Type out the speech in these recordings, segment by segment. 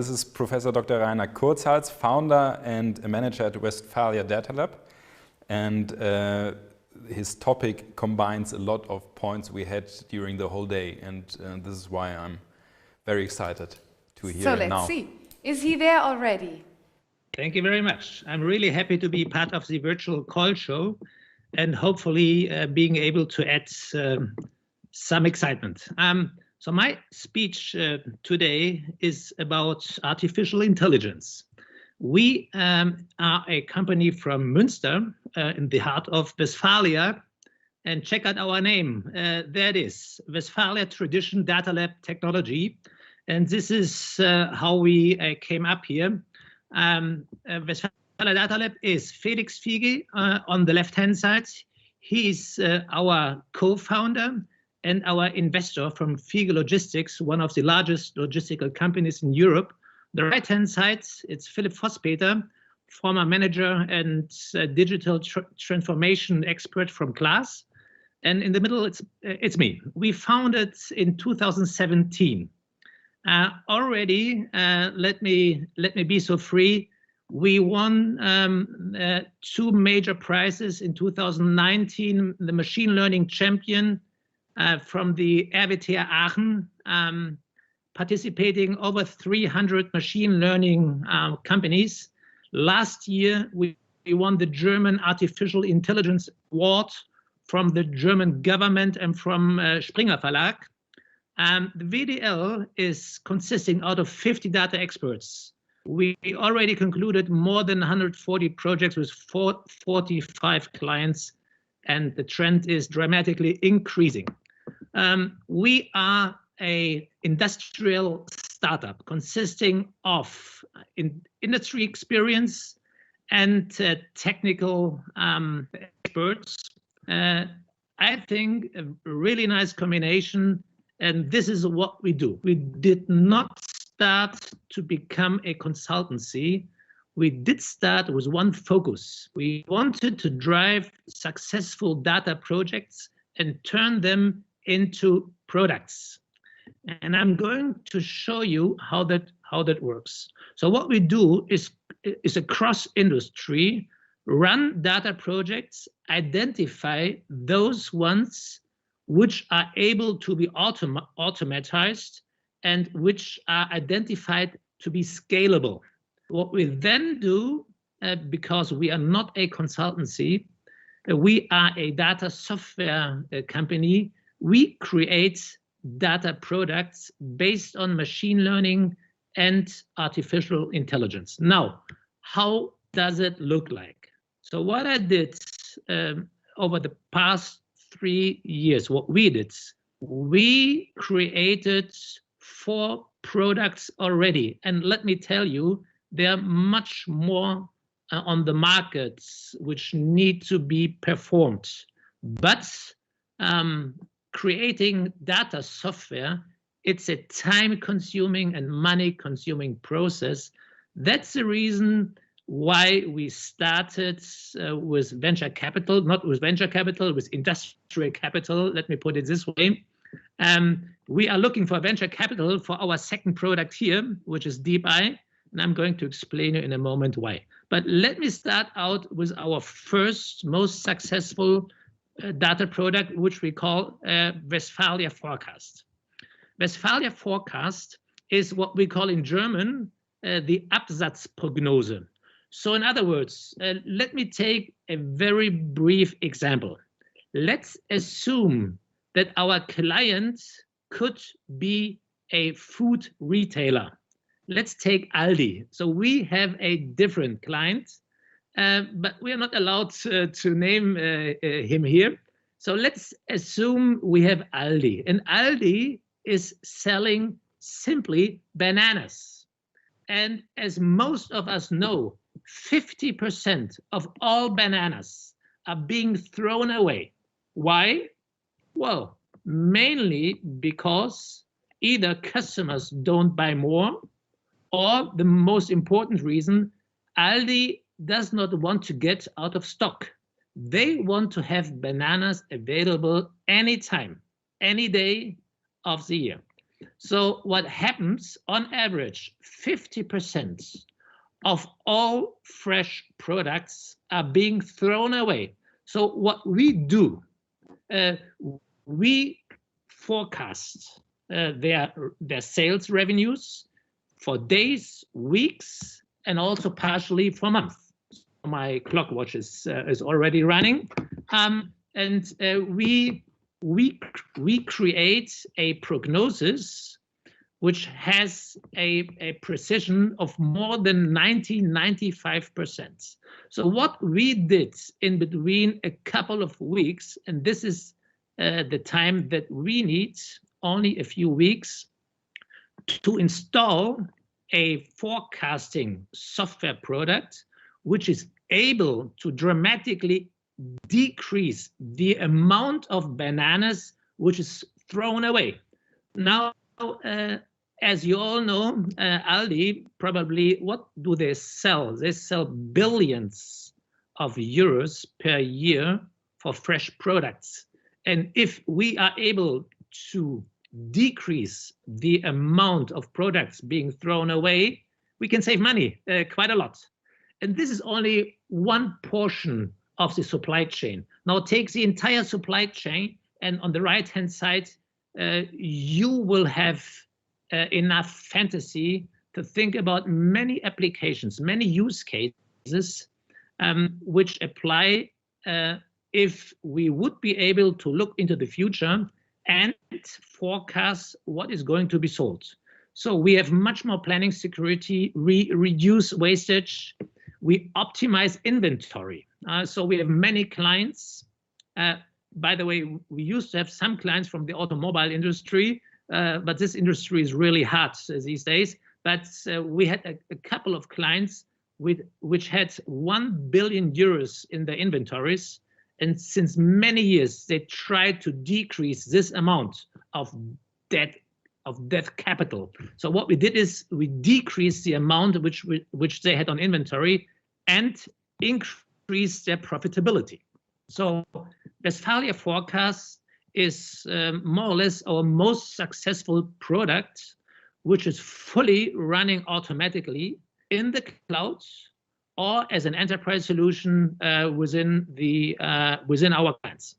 This is Professor Dr. Reiner Kurzhals, founder and a manager at Westphalia Datalab. And his topic combines a lot of points we had during the whole day. And this is why I'm very excited to hear him now. So let's see. Is he there already? Thank you very much. I'm really happy to be part of the virtual Coil show and hopefully being able to add some excitement. So my speech today is about artificial intelligence. We are a company from Münster in the heart of Westphalia. And check out our name. There it is, Westfalia Tradition Datalab Technology. And this is how we came up here. Westfalia Datalab is Felix Fiege on the left-hand side. He's our co-founder and our investor from Fiege Logistics, one of the largest logistical companies in Europe. The right-hand side, it's Philipp Vospeter, former manager and digital transformation expert from Class. And in the middle, it's me. We founded in 2017. Already, let me be so free. We won 2 major prizes in 2019, the machine learning champion from the RWTH Aachen, participating over 300 machine learning companies. Last year, we won the German Artificial Intelligence Award from the German government and from Springer Verlag. The VDL is consisting out of 50 data experts. We already concluded more than 140 projects with 45 clients, and the trend is dramatically increasing. We are an industrial startup consisting of industry experience and technical experts. I think a really nice combination, and this is what we do. We did not start to become a consultancy. We did start with one focus. We wanted to drive successful data projects and turn them into products. And I'm going to show you how that works. So what we do is across industry, run data projects, identify those ones which are able to be automatized and which are identified to be scalable. What we then do, because we are not a consultancy, we are a data software company, we create data products based on machine learning and artificial intelligence. Now, how does it look like? So what I did over the past 3 years, what we did, we created 4 products already. And let me tell you, there are much more on the markets which need to be performed. But creating data software, it's a time-consuming and money-consuming process. That's the reason why we started with venture capital, not with venture capital, with industrial capital, let me put it this way. We are looking for venture capital for our second product here, which is DeepEye, and I'm going to explain in a moment why. But let me start out with our first, most successful data product, which we call Westfalia Forecast. Westfalia Forecast is what we call in German the Absatzprognose. So in other words, let me take a very brief example. Let's assume that our client could be a food retailer. Let's take Aldi. So we have a different client, but we are not allowed to name him here. So let's assume we have Aldi, and Aldi is selling simply bananas. And as most of us know, 50% of all bananas are being thrown away. Why? Well, mainly because either customers don't buy more, or the most important reason, Aldi does not want to get out of stock. They want to have bananas available anytime, any day of the year. So what happens on average, 50% of all fresh products are being thrown away. So what we do, we forecast their sales revenues for days, weeks, and also partially for months. My clock watch is already running, and we create a prognosis which has a precision of more than 95%. So what we did in between a couple of weeks, and this is the time that we need, only a few weeks, to install a forecasting software product which is able to dramatically decrease the amount of bananas which is thrown away. Now, as you all know, Aldi, probably, what do they sell? They sell billions of euros per year for fresh products. And if we are able to decrease the amount of products being thrown away, we can save money, quite a lot. And this is only one portion of the supply chain. Now take the entire supply chain, and on the right-hand side, you will have enough fantasy to think about many applications, many use cases which apply if we would be able to look into the future and forecast what is going to be sold. So we have much more planning security, reduce wastage, we optimize inventory. So we have many clients. By the way, we used to have some clients from the automobile industry, but this industry is really hot these days. But we had a couple of clients which had 1 billion euros in their inventories. And since many years, they tried to decrease this amount of debt capital. So what we did is we decreased the amount which they had on inventory and increased their profitability. So Westphalia Forecast is more or less our most successful product, which is fully running automatically in the cloud or as an enterprise solution within our clients.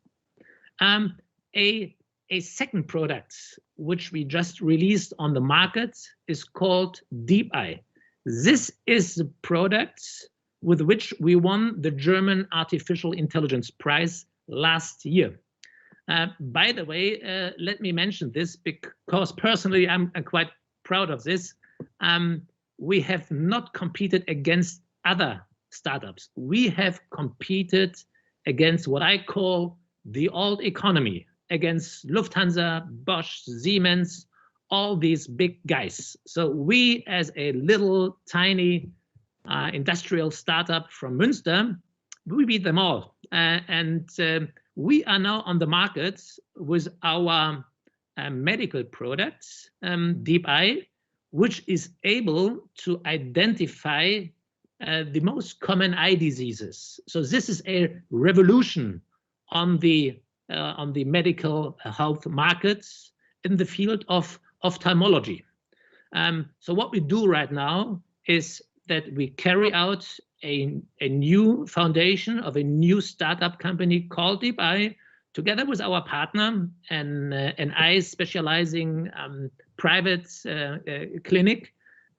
A second product which we just released on the market is called DeepEye. This is the product with which we won the German Artificial Intelligence Prize last year. By the way, let me mention this because personally I'm quite proud of this. We have not competed against other startups. We have competed against what I call the old economy, against Lufthansa, Bosch, Siemens, all these big guys. So we, as a little tiny industrial startup from Münster, we beat them all. And we are now on the market with our medical products, DeepEye, which is able to identify the most common eye diseases. So this is a revolution on the medical health markets in the field of ophthalmology. So what we do right now is that we carry out a new foundation of a new startup company called DeepEye, together with our partner, an eye specializing private clinic,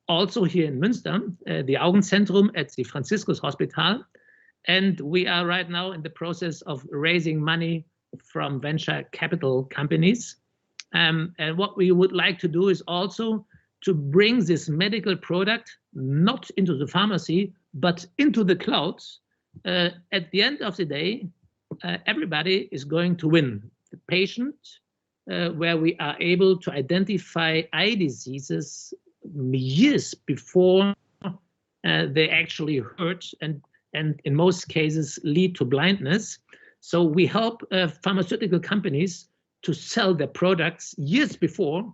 also here in Münster, the Augenzentrum at the Franziskus Hospital. And we are right now in the process of raising money from venture capital companies. And what we would like to do is also to bring this medical product not into the pharmacy, but into the cloud. At the end of the day, everybody is going to win. The patient, where we are able to identify eye diseases years before they actually hurt and in most cases lead to blindness. So we help pharmaceutical companies to sell their products years before.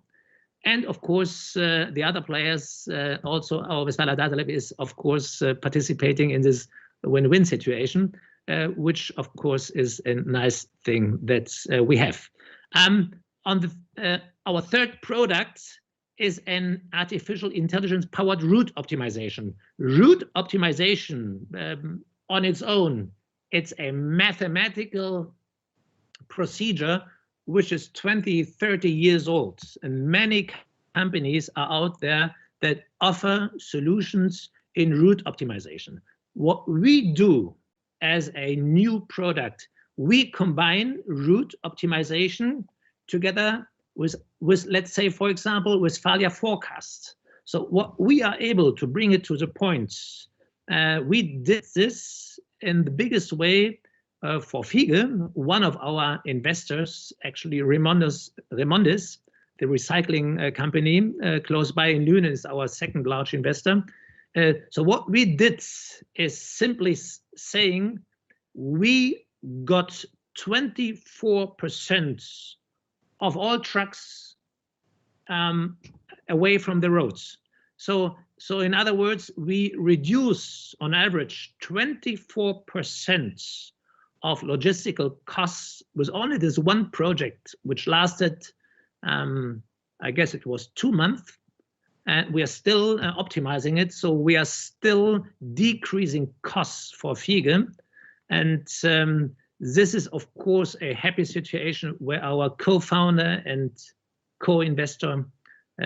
And of course, the other players, also our Westfalia Datalab is of course participating in this win-win situation, which of course is a nice thing that we have. On Our third product is an artificial intelligence powered route optimization. Route optimization on its own, it's a mathematical procedure which is 20, 30 years old. And many companies are out there that offer solutions in route optimization. What we do as a new product, we combine route optimization together with let's say, for example, Westfalia Forecast. So what we are able to bring it to the point, we did this in the biggest way for Fiege, one of our investors, actually Remondis, the recycling company close by in Lünen, is our second large investor. So what we did is simply saying we got 24% of all trucks away from the roads. So in other words, we reduce on average 24% of logistical costs with only this one project, which lasted, I guess it was 2 months. And we are still optimizing it. So we are still decreasing costs for Fiege. And this is, of course, a happy situation where our co-founder and co-investor,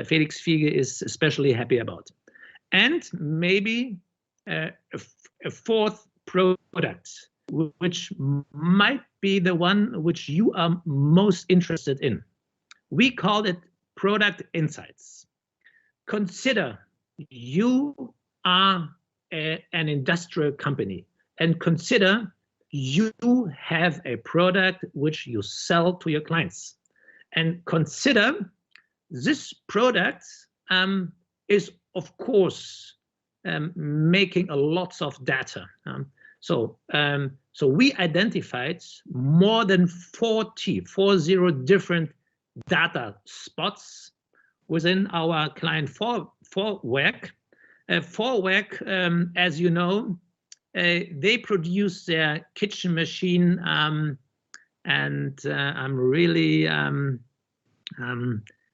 Felix Fiege, is especially happy about. And maybe a fourth product, which might be the one which you are most interested in. We call it Product Insights. Consider you are an industrial company, and consider you have a product which you sell to your clients. And consider this product is, of course, making a lots of data. So we identified more than 40 different data spots within our client Vorwerk. Vorwerk, as you know, they produce their kitchen machine, and I'm really, I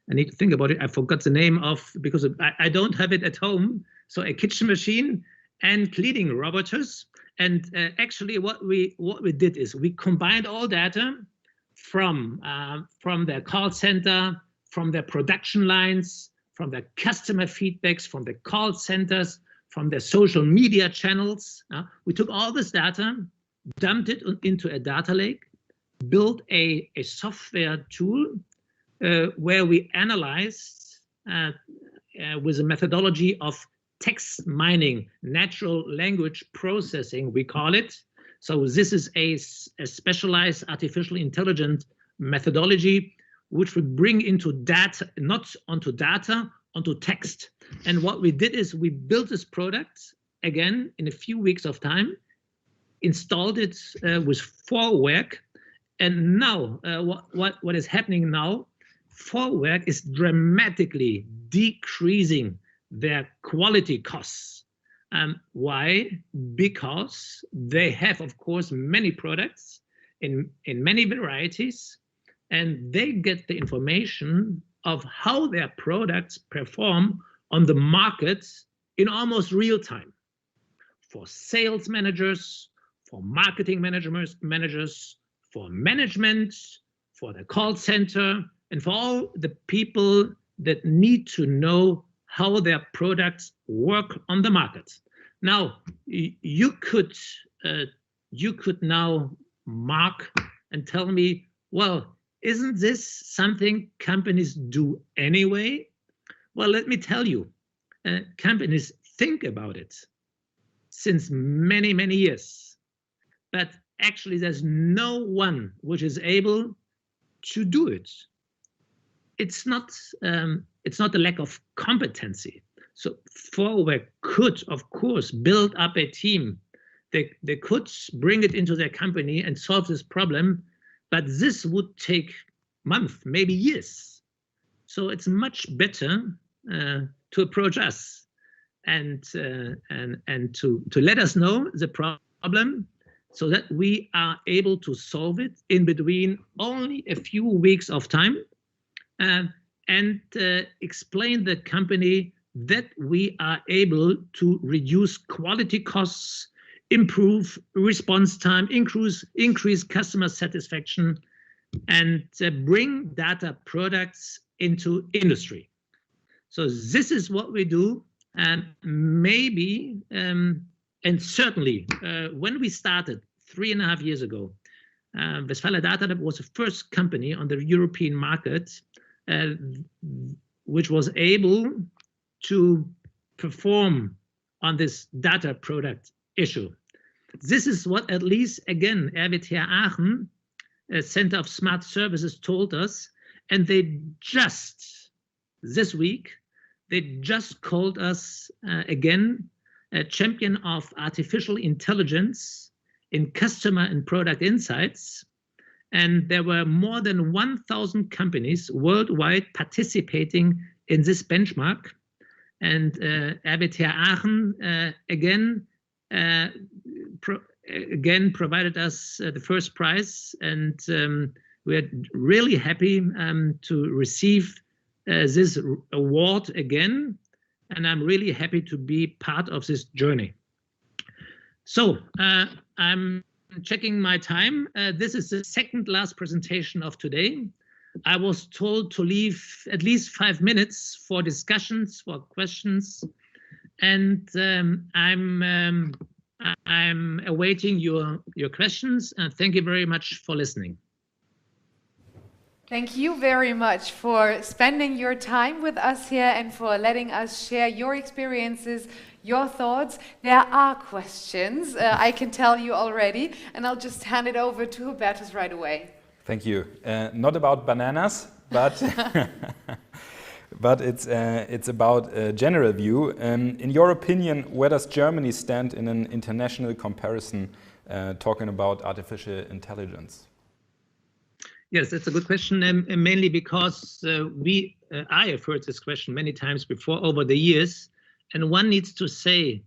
need to think about it. I forgot the name of, because I don't have it at home. So a kitchen machine and cleaning robots. And actually what we did is we combined all data from their call center, from their production lines, from their customer feedbacks, from the call centers, from their social media channels. We took all this data, dumped it into a data lake, built a software tool where we analyzed with a methodology of text mining, natural language processing, we call it. So this is a specialized artificial intelligence methodology which we bring into data, not onto data, onto text. And what we did is we built this product, again, in a few weeks of time, installed it with Vorwerk. And now, what is happening now, Vorwerk is dramatically decreasing their quality costs. Why? Because they have, of course, many products in many varieties, and they get the information of how their products perform on the market in almost real time. For sales managers, for marketing managers, for management, for the call center, and for all the people that need to know how their products work on the market. Now, you could now mark and tell me, well, isn't this something companies do anyway? Well, let me tell you, companies think about it since many, many years, but actually there's no one which is able to do it. It's not a lack of competency. So Vorwerk could, of course, build up a team. They could bring it into their company and solve this problem, but this would take months, maybe years. So it's much better to approach us and to let us know the problem so that we are able to solve it in between only a few weeks of time. and explain the company that we are able to reduce quality costs, improve response time, increase customer satisfaction, and bring data products into industry. So this is what we do. And maybe, and certainly, when we started 3.5 years ago, Westfalia Datalab was the first company on the European market which was able to perform on this data product issue. This is what, at least again, RWTH Aachen, Center of Smart Services, told us, and they just this week they just called us again a champion of artificial intelligence in customer and product insights. And there were more than 1,000 companies worldwide participating in this benchmark. And RWTH Aachen again provided us the first prize, and we're really happy to receive this award again, and I'm really happy to be part of this journey. So I'm checking my time. This is the second last presentation of today. I was told to leave at least 5 minutes for discussions, for questions, and I'm awaiting your questions. And thank you very much for listening. Thank you very much for spending your time with us here and for letting us share your experiences, your thoughts. There are questions, I can tell you already, and I'll just hand it over to Hubertus right away. Thank you. Not about bananas, but but it's about a general view. In your opinion, where does Germany stand in an international comparison, talking about artificial intelligence? Yes, that's a good question, mainly because I have heard this question many times before over the years, and one needs to say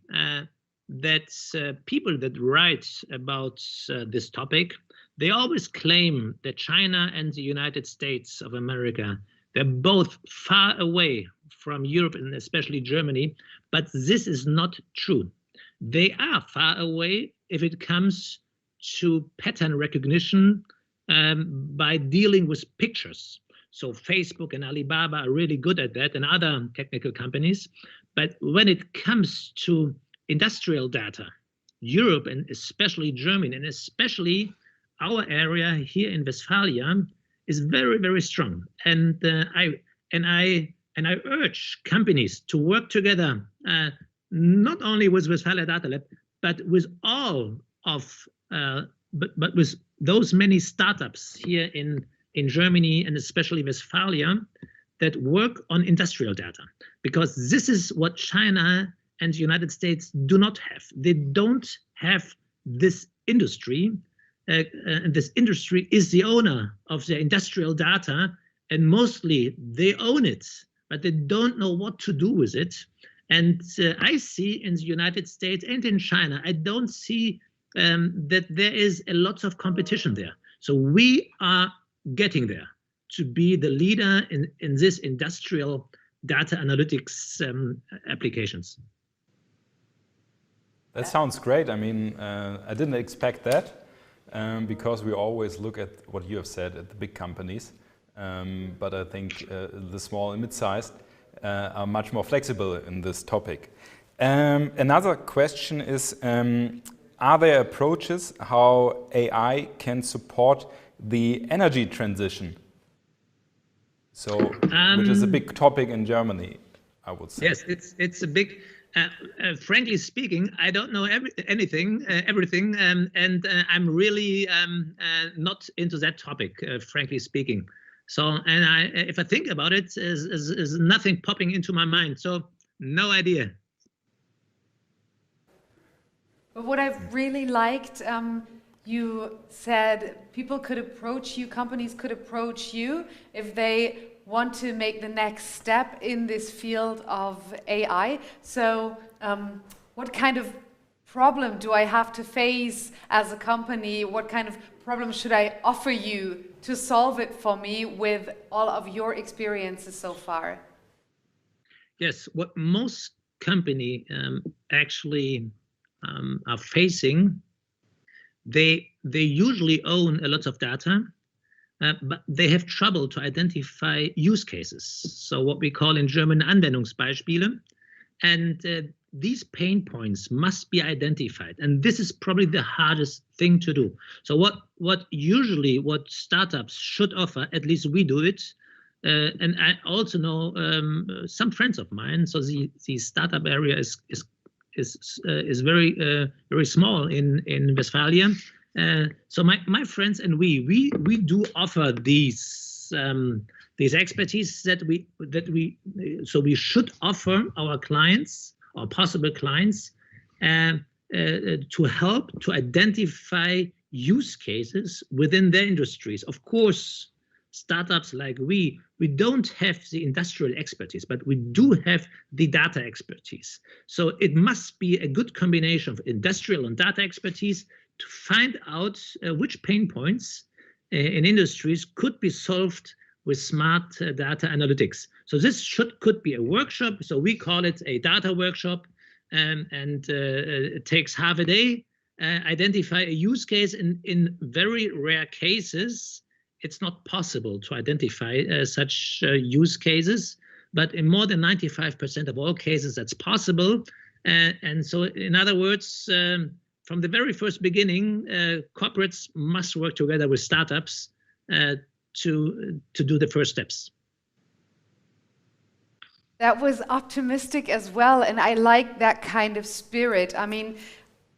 that people that write about this topic, they always claim that China and the United States of America, they're both far away from Europe and especially Germany, but this is not true. They are far away if it comes to pattern recognition by dealing with pictures. So Facebook and Alibaba are really good at that, and other technical companies. But when it comes to industrial data, Europe and especially Germany, and especially our area here in Westphalia, is very, very strong. And I urge companies to work together, not only with Westfalia Datalab, but with all of but with those many startups here in Germany and especially Westphalia that work on industrial data, because this is what China and the United States do not have. They don't have this industry, and this industry is the owner of their industrial data, and mostly they own it, but they don't know what to do with it. And I see in the United States and in China, I don't see that there is a lot of competition there. So we are getting there to be the leader in this industrial data analytics applications. That sounds great. I mean, I didn't expect that because we always look at what you have said at the big companies. But I think the small and mid-sized are much more flexible in this topic. Another question is, are there approaches how AI can support the energy transition? So, which is a big topic in Germany, I would say. Yes, it's a big. Frankly speaking, I don't know everything, and I'm really not into that topic. Frankly speaking, so if I think about it, is nothing popping into my mind. So no idea. But what I've really liked, you said people could approach you, companies could approach you if they want to make the next step in this field of AI. So what kind of problem do I have to face as a company? What kind of problem should I offer you to solve it for me with all of your experiences so far? Yes, what most company actually are facing, they usually own a lot of data, but they have trouble to identify use cases. So what we call in German Anwendungsbeispiele. And these pain points must be identified. And this is probably the hardest thing to do. So what usually startups should offer, at least we do it, and I also know some friends of mine. So the startup area is very small in Westphalia. So my friends and we do offer these expertise that we should offer our clients or possible clients to help to identify use cases within their industries. Of course, startups like we don't have the industrial expertise, but we do have the data expertise. So it must be a good combination of industrial and data expertise to find out which pain points in industries could be solved with smart data analytics. So this could be a workshop. So we call it a data workshop, and it takes half a day. Identify a use case. In very rare cases, it's not possible to identify such use cases, but in more than 95% of all cases, that's possible. And so, in other words, from the very first beginning, corporates must work together with startups to do the first steps. That was optimistic as well, and I like that kind of spirit. I mean,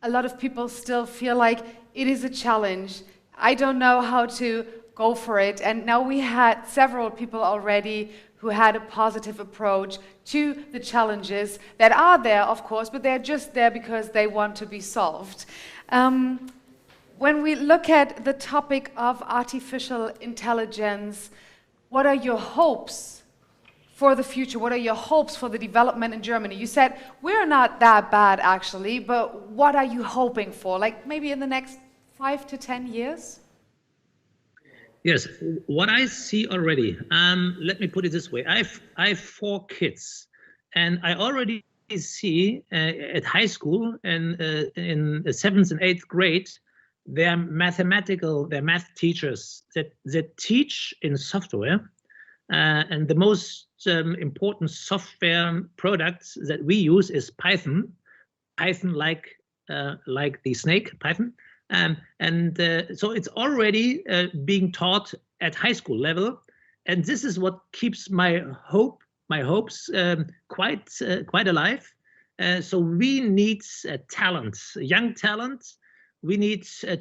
a lot of people still feel like it is a challenge. I don't know how to go for it, and now we had several people already who had a positive approach to the challenges that are there, of course, but they're just there because they want to be solved. When we look at the topic of artificial intelligence, what are your hopes for the future? What are your hopes for the development in Germany? You said we're not that bad actually, but what are you hoping for? Like maybe in the next 5 to 10 years? Yes, what I see already, let me put it this way. I have 4 kids, and I already see at high school and in the 7th and 8th grade, their math teachers that teach in software, and the most important software products that we use is Python like the snake Python. So it's already being taught at high school level, and this is what keeps my hopes quite alive. So we need talent, young talent. We need to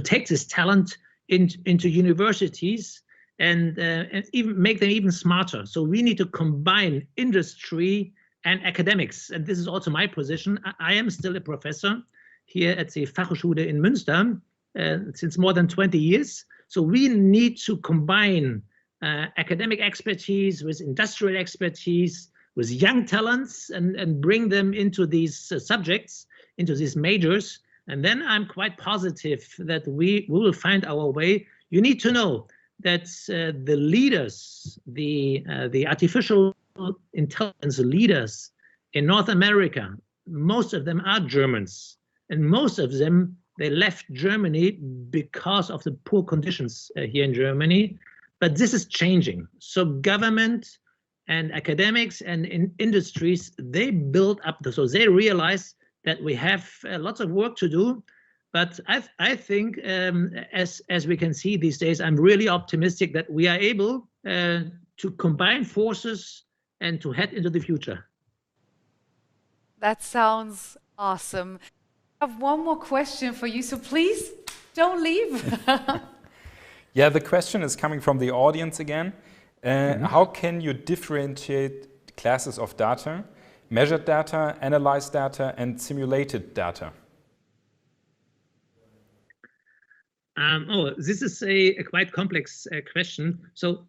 take this talent into universities and even make them even smarter. So we need to combine industry and academics, and this is also my position. I am still a professor here at the Fachhochschule in Münster since more than 20 years. So we need to combine academic expertise with industrial expertise, with young talents, and bring them into these subjects, into these majors. And then I'm quite positive that we will find our way. You need to know that the leaders, the artificial intelligence leaders in North America, most of them are Germans, and most of them, they left Germany because of the poor conditions here in Germany. But this is changing. So government and academics and in industries, they build up, so they realize that we have lots of work to do. But I think, as we can see these days, I'm really optimistic that we are able to combine forces and to head into the future. That sounds awesome. I have one more question for you, so please don't leave. Yeah, the question is coming from the audience again. How can you differentiate classes of data, measured data, analyzed data, and simulated data? This is a quite complex question. So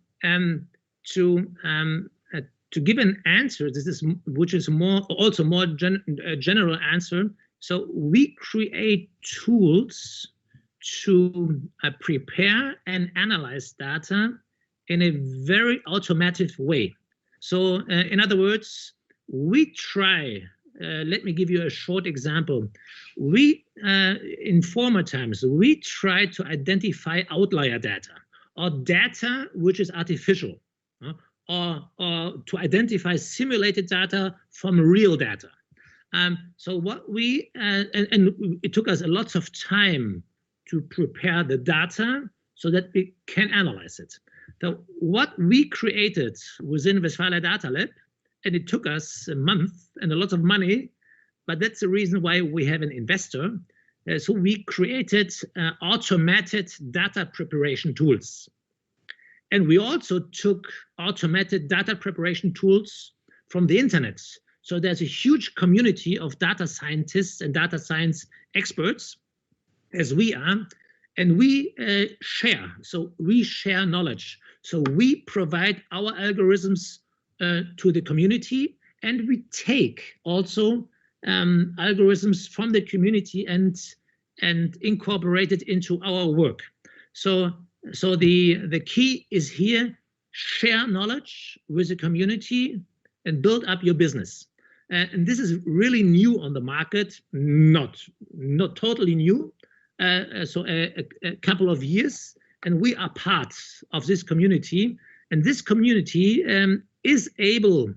to give an answer, which is also more general answer. So we create tools to prepare and analyze data in a very automated way. So in other words, we try, let me give you a short example. We, in former times, we tried to identify outlier data or data which is artificial, or to identify simulated data from real data. So what we, and it took us a lot of time to prepare the data so that we can analyze it. So what we created within Westphalia Datalab, and it took us a month and a lot of money, but that's the reason why we have an investor. So we created automated data preparation tools. And we also took automated data preparation tools from the internet. So there's a huge community of data scientists and data science experts, as we are, and we share. So we share knowledge. So we provide our algorithms to the community, and we take also algorithms from the community and incorporate it into our work. So the key is here: share knowledge with the community and build up your business. And this is really new on the market, not totally new. So a couple of years, and we are part of this community. And this community is able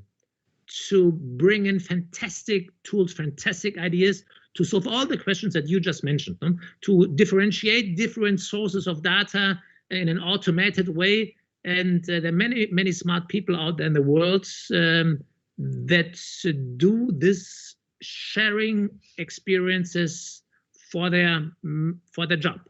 to bring in fantastic tools, fantastic ideas to solve all the questions that you just mentioned, to differentiate different sources of data in an automated way. And there are many smart people out there in the world that do this sharing experiences for their job.